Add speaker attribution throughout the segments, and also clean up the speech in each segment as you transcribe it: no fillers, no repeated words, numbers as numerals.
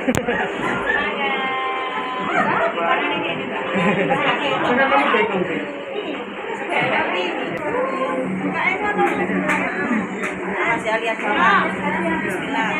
Speaker 1: Masih lihat sama. Bismillah.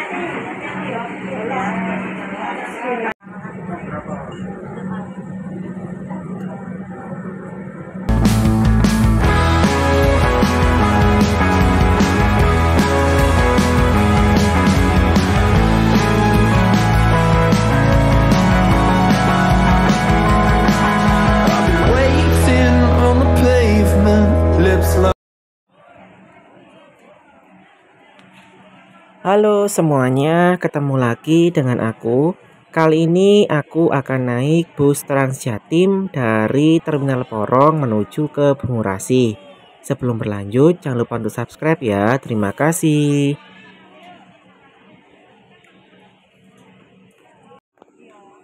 Speaker 2: Halo semuanya, ketemu lagi dengan aku. Kali ini aku akan naik bus Transjatim dari Terminal Porong menuju ke Bungurasi. Sebelum berlanjut, jangan lupa untuk subscribe ya. Terima kasih.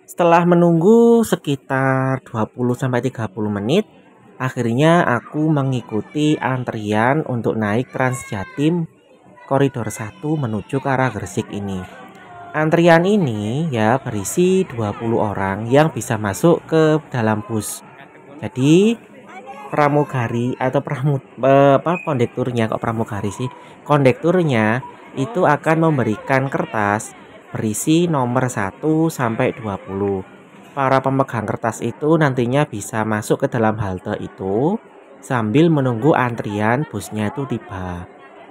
Speaker 2: Setelah menunggu sekitar 20-30 menit, akhirnya aku mengikuti antrian untuk naik Transjatim Koridor 1 menuju ke arah Gresik ini. Antrian ini ya berisi 20 orang yang bisa masuk ke dalam bus. Jadi pramugari atau kondekturnya, kok pramugari sih? Kondekturnya itu akan memberikan kertas berisi nomor 1 sampai 20. Para pemegang kertas itu nantinya bisa masuk ke dalam halte itu sambil menunggu antrian busnya itu tiba.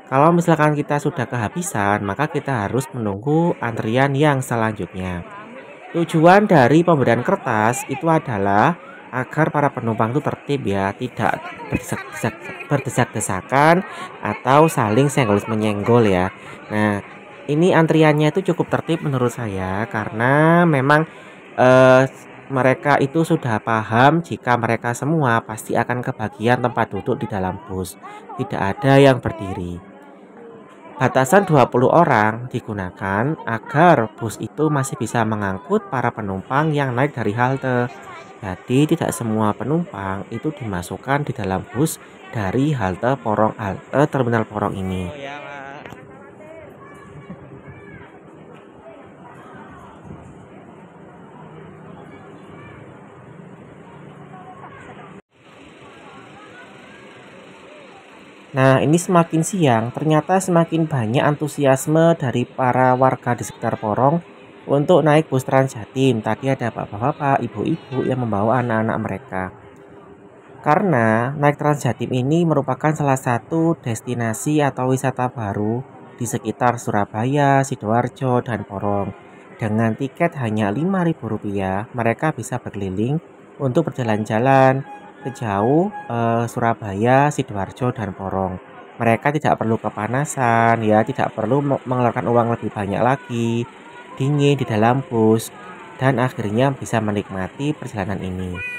Speaker 2: Kalau misalkan kita sudah kehabisan, maka kita harus menunggu antrian yang selanjutnya. Tujuan dari pemberian kertas itu adalah agar para penumpang itu tertib ya, tidak berdesak-desakan atau saling senggol menyenggol ya. Nah, ini antriannya itu cukup tertib menurut saya karena memang mereka itu sudah paham jika mereka semua pasti akan kebagian tempat duduk di dalam bus. Tidak ada yang berdiri. Batasan 20 orang digunakan agar bus itu masih bisa mengangkut para penumpang yang naik dari halte. Jadi tidak semua penumpang itu dimasukkan di dalam bus dari halte Terminal Porong ini. Nah, ini semakin siang, ternyata semakin banyak antusiasme dari para warga di sekitar Porong untuk naik bus Transjatim. Tadi ada bapak-bapak, ibu-ibu yang membawa anak-anak mereka. Karena naik Transjatim ini merupakan salah satu destinasi atau wisata baru di sekitar Surabaya, Sidoarjo, dan Porong. Dengan tiket hanya Rp5.000, mereka bisa berkeliling untuk berjalan-jalan ke jauh Surabaya, Sidoarjo, dan Porong. Mereka tidak perlu kepanasan ya, tidak perlu mengeluarkan uang lebih banyak lagi, dingin di dalam bus, dan akhirnya bisa menikmati perjalanan ini.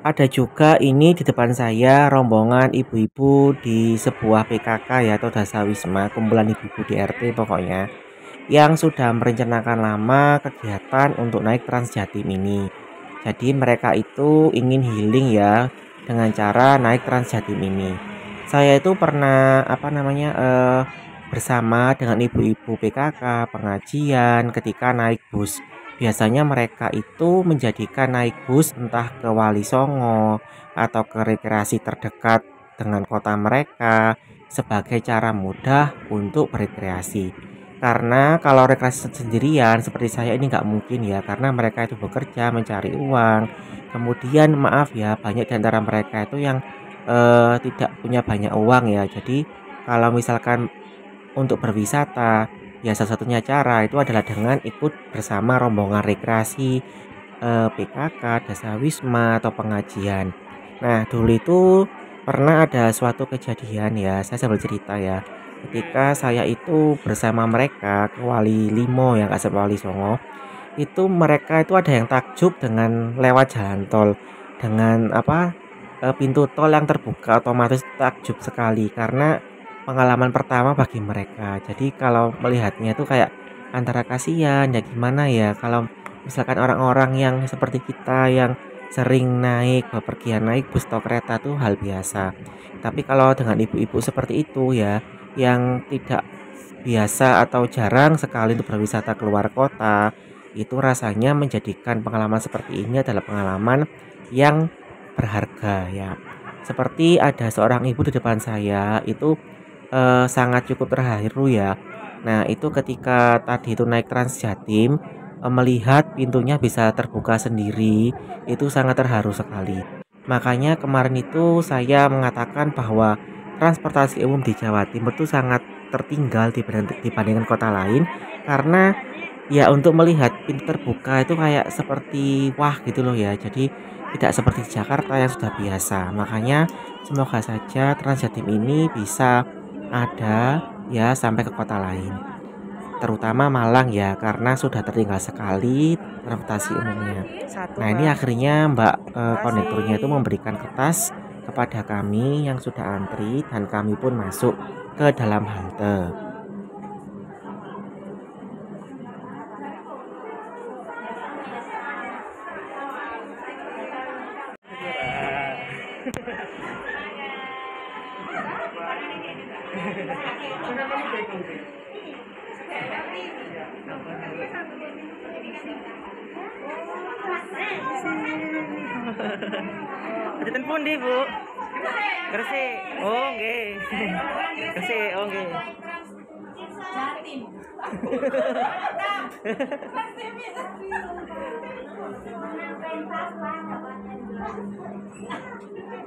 Speaker 2: Ada juga ini di depan saya rombongan ibu-ibu di sebuah PKK ya, atau Dasawisma, kumpulan ibu-ibu di RT pokoknya, yang sudah merencanakan lama kegiatan untuk naik Transjatim ini. Jadi mereka itu ingin healing ya dengan cara naik Transjatim ini. Saya itu pernah bersama dengan ibu-ibu PKK pengajian ketika naik bus. Biasanya mereka itu menjadikan naik bus entah ke Wali Songo atau ke rekreasi terdekat dengan kota mereka sebagai cara mudah untuk berrekreasi. Karena kalau rekreasi sendirian seperti saya ini nggak mungkin ya, karena mereka itu bekerja mencari uang. Kemudian maaf ya, banyak di antara mereka itu yang tidak punya banyak uang ya. Jadi kalau misalkan untuk berwisata, ya salah satunya cara itu adalah dengan ikut bersama rombongan rekreasi PKK, Dasawisma, atau pengajian. Nah, dulu itu pernah ada suatu kejadian ya, saya sambil cerita ya. Ketika saya itu bersama mereka ke Wali Limo yang Kasep Wali Songo, itu mereka itu ada yang takjub dengan lewat jalan tol dengan apa pintu tol yang terbuka otomatis takjub sekali karena pengalaman pertama bagi mereka. Jadi kalau melihatnya itu kayak antara kasihan ya gimana ya kalau misalkan orang-orang yang seperti kita yang sering naik bepergian naik bus atau kereta tuh hal biasa. Tapi kalau dengan ibu-ibu seperti itu ya yang tidak biasa atau jarang sekali untuk berwisata keluar kota, itu rasanya menjadikan pengalaman seperti ini adalah pengalaman yang berharga ya. Seperti ada seorang ibu di depan saya itu sangat cukup terharu ya. Nah, itu ketika tadi itu naik Trans Jatim, melihat pintunya bisa terbuka sendiri, itu sangat terharu sekali. Makanya kemarin itu saya mengatakan bahwa transportasi umum di Jawa Timur itu sangat tertinggal dibandingkan kota lain karena ya untuk melihat pintu terbuka itu kayak seperti wah gitu loh ya. Jadi tidak seperti di Jakarta yang sudah biasa. Makanya semoga saja Trans Jatim ini bisa ada ya sampai ke kota lain. Terutama Malang ya karena sudah tertinggal sekali transportasi umumnya.
Speaker 1: Satu,
Speaker 2: Nah, ini
Speaker 1: Mbak.
Speaker 2: akhirnya Mbak kondekturnya itu
Speaker 1: Kasih.
Speaker 2: memberikan kertas kepada kami yang sudah antri dan kami pun masuk ke dalam halte.
Speaker 1: Ada pun di Bu. Gresik. Oh, nggih. Gresik, oh nggih.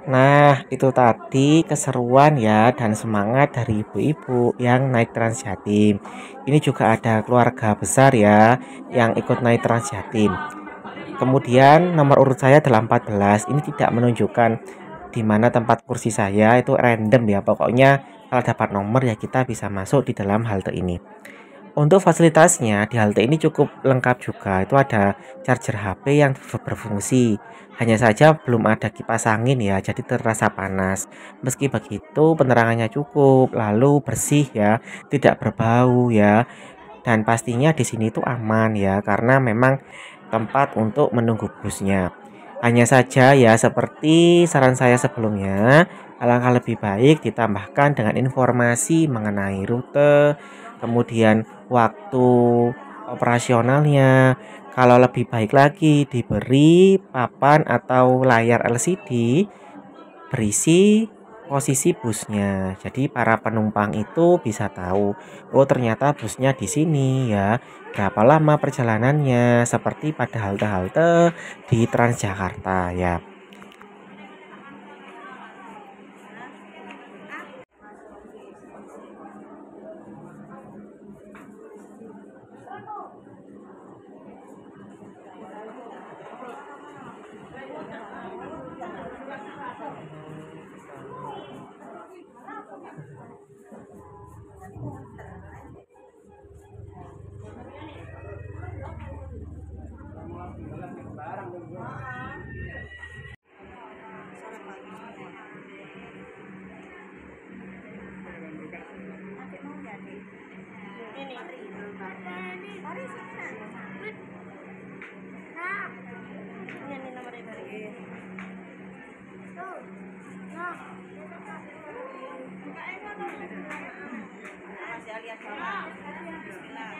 Speaker 2: Nah, itu tadi keseruan ya dan semangat dari ibu-ibu yang naik Trans Jatim. Ini juga ada keluarga besar ya yang ikut naik Trans Jatim. Kemudian nomor urut saya adalah 14. Ini tidak menunjukkan di mana tempat kursi saya, itu random ya. Pokoknya kalau dapat nomor ya kita bisa masuk di dalam halte ini. Untuk fasilitasnya di halte ini cukup lengkap juga. Itu ada charger HP yang berfungsi. Hanya saja belum ada kipas angin ya, jadi terasa panas. Meski begitu penerangannya cukup, lalu bersih ya, tidak berbau ya. Dan pastinya di sini tuh aman ya, karena memang tempat untuk menunggu busnya. Hanya saja ya seperti saran saya sebelumnya, alangkah lebih baik ditambahkan dengan informasi mengenai rute, kemudian waktu operasionalnya. Kalau lebih baik lagi diberi papan atau layar LCD berisi posisi busnya. Jadi para penumpang itu bisa tahu, oh ternyata busnya di sini ya. Berapa lama perjalanannya seperti pada halte-halte di Transjakarta ya.
Speaker 3: Ini nomornya dari.
Speaker 1: Masih alias sama. Bismillah.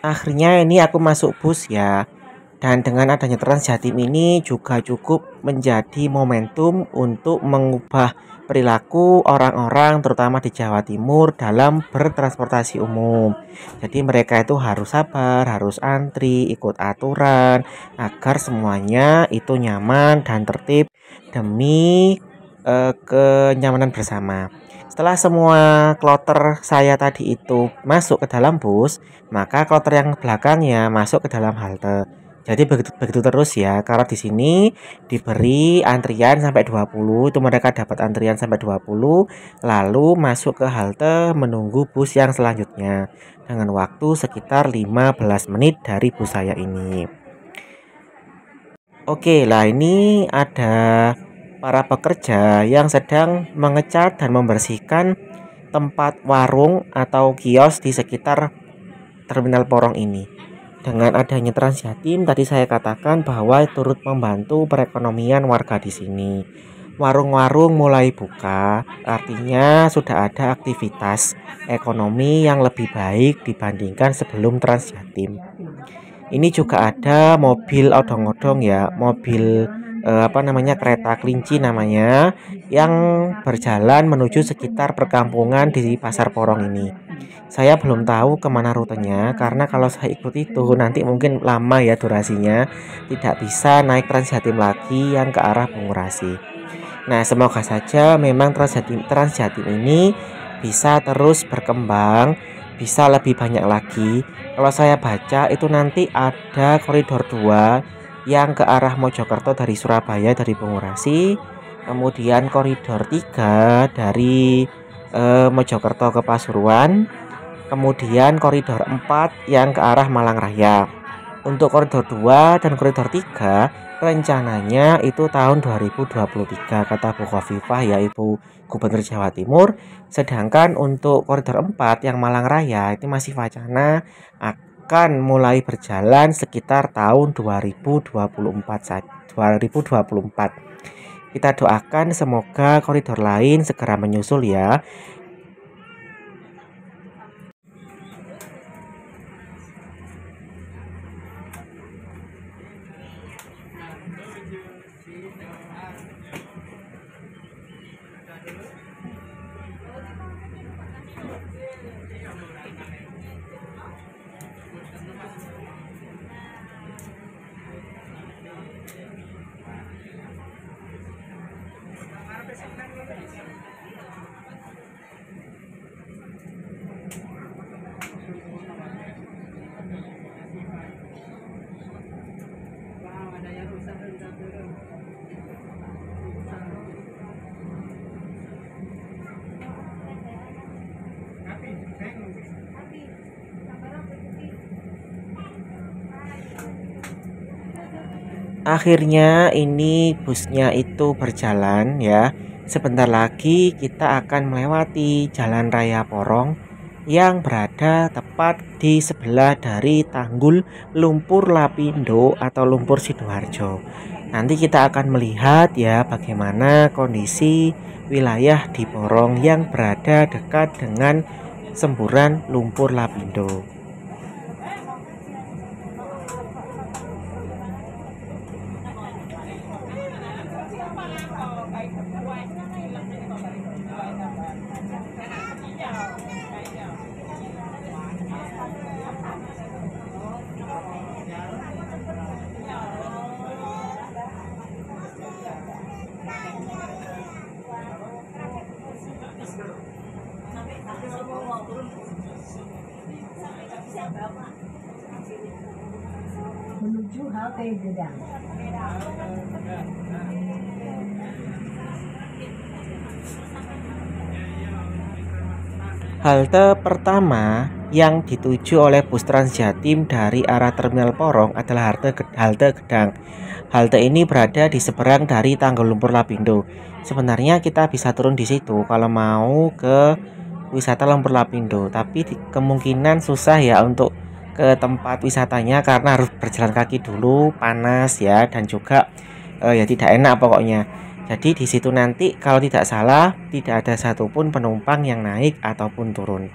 Speaker 2: Akhirnya ini aku masuk bus ya. Dan dengan adanya Trans Jatim ini juga cukup menjadi momentum untuk mengubah perilaku orang-orang terutama di Jawa Timur dalam bertransportasi umum. Jadi mereka itu harus sabar, harus antri, ikut aturan agar semuanya itu nyaman dan tertib demi kenyamanan bersama. Setelah semua kloter saya tadi itu masuk ke dalam bus, maka kloter yang belakangnya masuk ke dalam halte. Jadi begitu terus ya. Kalau di sini diberi antrian sampai 20, itu mereka dapat antrian sampai 20, lalu masuk ke halte menunggu bus yang selanjutnya dengan waktu sekitar 15 menit dari bus saya ini. Oke, lah ini ada para pekerja yang sedang mengecat dan membersihkan tempat warung atau kios di sekitar Terminal Porong ini. Dengan adanya Trans Jatim tadi saya katakan bahwa turut membantu perekonomian warga di sini. Warung-warung mulai buka, artinya sudah ada aktivitas ekonomi yang lebih baik dibandingkan sebelum Trans Jatim. Ini juga ada mobil odong-odong ya, mobil kereta kelinci namanya, yang berjalan menuju sekitar perkampungan di Pasar Porong ini. Saya belum tahu kemana rutenya karena kalau saya ikut itu nanti mungkin lama ya durasinya, tidak bisa naik Trans Jatim lagi yang ke arah Bungurasi. Nah, semoga saja memang Trans Jatim ini bisa terus berkembang, bisa lebih banyak lagi. Kalau saya baca itu nanti ada koridor 2 yang ke arah Mojokerto dari Surabaya dari Bungurasi, kemudian koridor 3 dari Mojokerto ke Pasuruan, kemudian koridor 4 yang ke arah Malang Raya. Untuk koridor 2 dan koridor 3 rencananya itu tahun 2023 kata Bu Khofifah ya Ibu Gubernur Jawa Timur. Sedangkan untuk koridor 4 yang Malang Raya itu masih wacana akan mulai berjalan sekitar tahun 2024. Kita doakan semoga koridor lain segera menyusul ya. Akhirnya ini busnya itu berjalan ya. Sebentar lagi kita akan melewati Jalan Raya Porong yang berada tepat di sebelah dari Tanggul Lumpur Lapindo atau Lumpur Sidoarjo. Nanti kita akan melihat ya bagaimana kondisi wilayah di Porong yang berada dekat dengan semburan Lumpur Lapindo.
Speaker 4: Menuju halte Gedang.
Speaker 2: Halte pertama yang dituju oleh bus Trans Jatim dari arah Terminal Porong adalah halte Gedang. Halte ini berada di seberang dari Tanggul Lumpur Lapindo. Sebenarnya kita bisa turun di situ kalau mau ke wisata Lumpur Lapindo, tapi kemungkinan susah ya untuk ke tempat wisatanya karena harus berjalan kaki dulu, panas ya, dan juga ya tidak enak pokoknya. Jadi di situ nanti kalau tidak salah tidak ada satupun penumpang yang naik ataupun turun.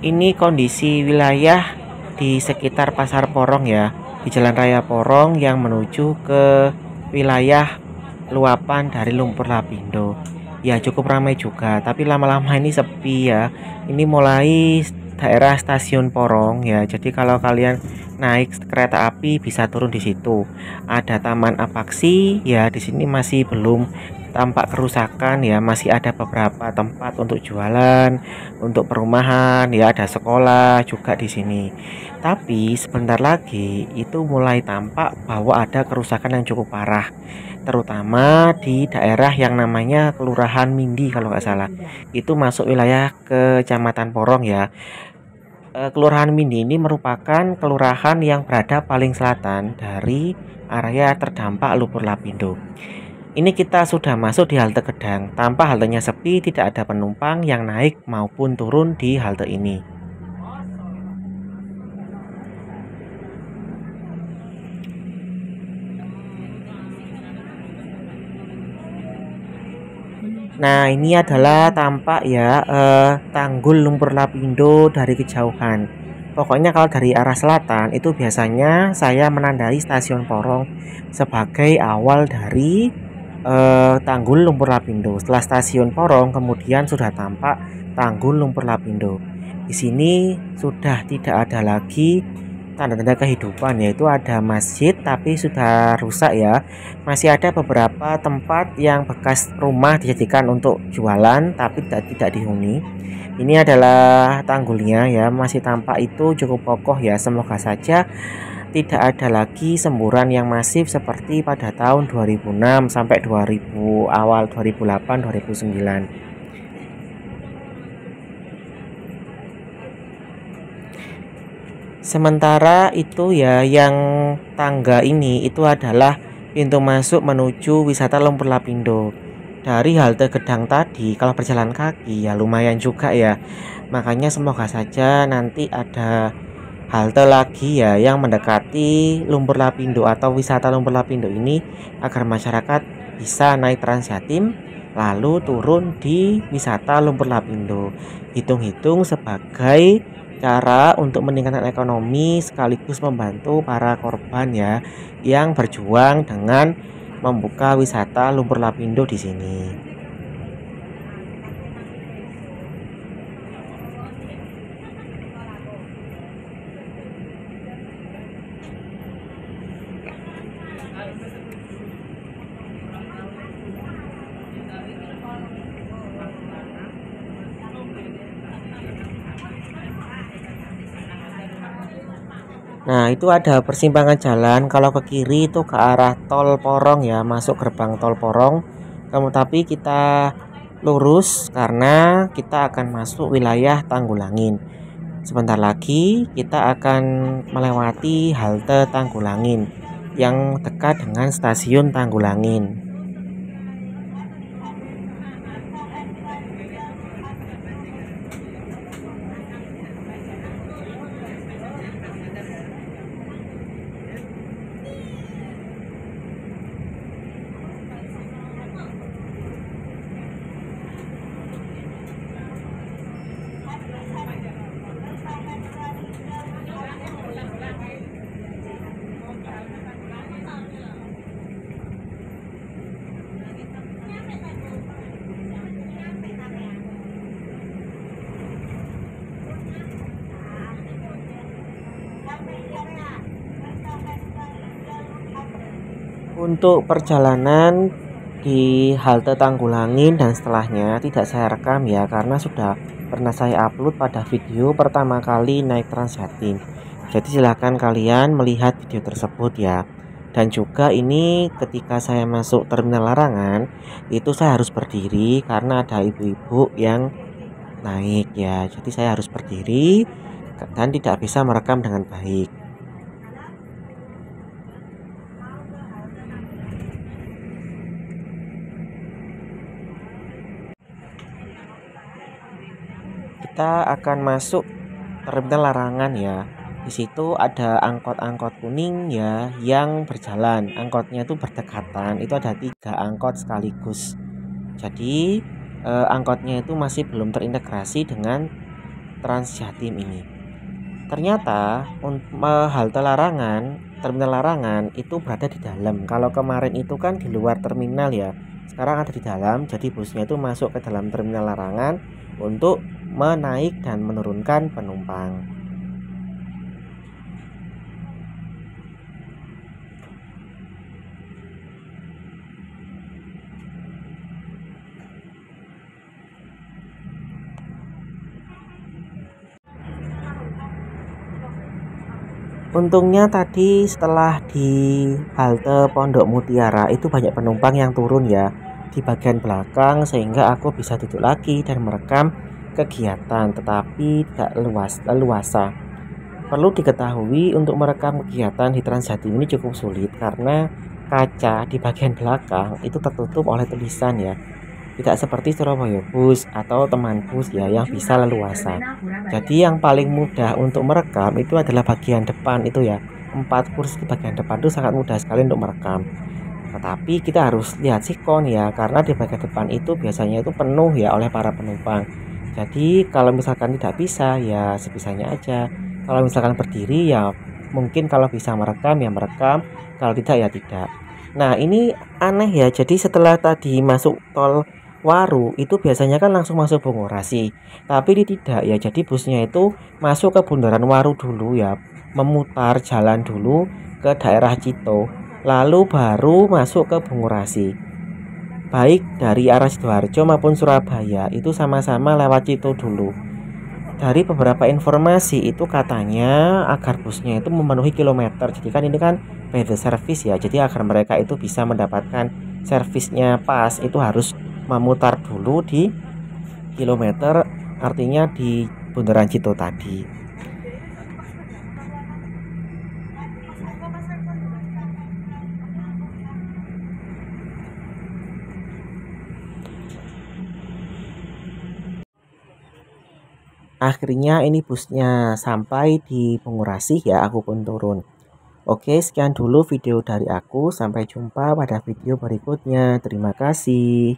Speaker 2: Ini kondisi wilayah di sekitar Pasar Porong ya, di Jalan Raya Porong yang menuju ke wilayah luapan dari Lumpur Lapindo. Ya cukup ramai juga, tapi lama-lama ini sepi ya. Ini mulai daerah stasiun Porong ya. Jadi kalau kalian naik kereta api bisa turun di situ. Ada Taman Apaksi ya, di sini masih belum tampak kerusakan ya, masih ada beberapa tempat untuk jualan, untuk perumahan ya, ada sekolah juga di sini. Tapi sebentar lagi itu mulai tampak bahwa ada kerusakan yang cukup parah, terutama di daerah yang namanya Kelurahan Mindi kalau nggak salah. Itu masuk wilayah Kecamatan Porong ya. Kelurahan Mindi ini merupakan kelurahan yang berada paling selatan dari area terdampak Lumpur Lapindo. Ini kita sudah masuk di halte Gedang. Tanpa haltenya sepi, tidak ada penumpang yang naik maupun turun di halte ini. Nah, ini adalah tampak ya Tanggul Lumpur Lapindo dari kejauhan. Pokoknya kalau dari arah selatan itu biasanya saya menandai stasiun Porong sebagai awal dari Tanggul Lumpur Lapindo. Setelah stasiun Porong kemudian sudah tampak Tanggul Lumpur Lapindo. Di sini sudah tidak ada lagi tanda-tanda kehidupan, yaitu ada masjid tapi sudah rusak ya. Masih ada beberapa tempat yang bekas rumah dijadikan untuk jualan tapi tidak dihuni. Ini adalah tanggulnya ya, masih tampak itu cukup kokoh ya. Semoga saja tidak ada lagi semburan yang masif seperti pada tahun 2006 sampai 2000 awal 2008 2009. Sementara itu ya, yang tangga ini itu adalah pintu masuk menuju wisata Lumpur Lapindo. Dari halte Gedang tadi kalau berjalan kaki ya lumayan juga ya. Makanya semoga saja nanti ada halte lagi ya yang mendekati Lumpur Lapindo atau wisata Lumpur Lapindo ini, agar masyarakat bisa naik Transjatim lalu turun di wisata Lumpur Lapindo. Hitung-hitung sebagai cara untuk meningkatkan ekonomi sekaligus membantu para korban ya yang berjuang dengan membuka wisata Lumpur Lapindo di sini. Nah, itu ada persimpangan jalan. Kalau ke kiri itu ke arah tol Porong ya, masuk gerbang tol Porong. Tapi kita lurus karena kita akan masuk wilayah Tanggulangin. Sebentar lagi kita akan melewati halte Tanggulangin yang dekat dengan stasiun Tanggulangin. Untuk perjalanan di halte Tanggulangin dan setelahnya tidak saya rekam ya, karena sudah pernah saya upload pada video pertama kali naik Transjatim. Jadi silahkan kalian melihat video tersebut ya. Dan juga ini ketika saya masuk terminal Larangan itu saya harus berdiri karena ada ibu-ibu yang naik ya. Jadi saya harus berdiri dan tidak bisa merekam dengan baik. Kita akan masuk terminal Larangan ya. Di situ ada angkot-angkot kuning ya yang berjalan. Angkotnya itu berdekatan. Itu ada 3 angkot sekaligus. Jadi angkotnya itu masih belum terintegrasi dengan Transjatim ini. Ternyata halte Larangan, terminal Larangan itu berada di dalam. Kalau kemarin itu kan di luar terminal ya. Sekarang ada di dalam. Jadi busnya itu masuk ke dalam terminal Larangan untuk menaik dan menurunkan penumpang. Untungnya tadi setelah di halte Pondok Mutiara itu banyak penumpang yang turun ya di bagian belakang, sehingga aku bisa duduk lagi dan merekam kegiatan, tetapi tidak leluasa. Perlu diketahui untuk merekam kegiatan di Transjatim ini cukup sulit karena kaca di bagian belakang itu tertutup oleh tulisan ya. Tidak seperti Surabaya Bus atau teman bus ya yang bisa leluasa. Jadi yang paling mudah untuk merekam itu adalah bagian depan itu ya. 4 kursi di bagian depan itu sangat mudah sekali untuk merekam. Tetapi kita harus lihat sikon ya, karena di bagian depan itu biasanya itu penuh ya oleh para penumpang. Jadi kalau misalkan tidak bisa ya sebisanya aja. Kalau misalkan berdiri ya mungkin kalau bisa merekam ya merekam, kalau tidak ya tidak. Nah ini aneh ya, jadi setelah tadi masuk tol Waru itu biasanya kan langsung masuk Bungurasi, tapi ini tidak ya. Jadi busnya itu masuk ke Bundaran Waru dulu ya, memutar jalan dulu ke daerah Cito, lalu baru masuk ke Bungurasi. Baik dari arah Sidoarjo maupun Surabaya itu sama-sama lewat Cito dulu. Dari beberapa informasi itu katanya agar busnya itu memenuhi kilometer. Jadi kan ini kan by the service ya. Jadi agar mereka itu bisa mendapatkan servisnya pas itu harus memutar dulu di kilometer, artinya di Bundaran Cito tadi. Akhirnya ini busnya sampai di Bungurasi ya, aku pun turun. Oke, sekian dulu video dari aku. Sampai jumpa pada video berikutnya. Terima kasih.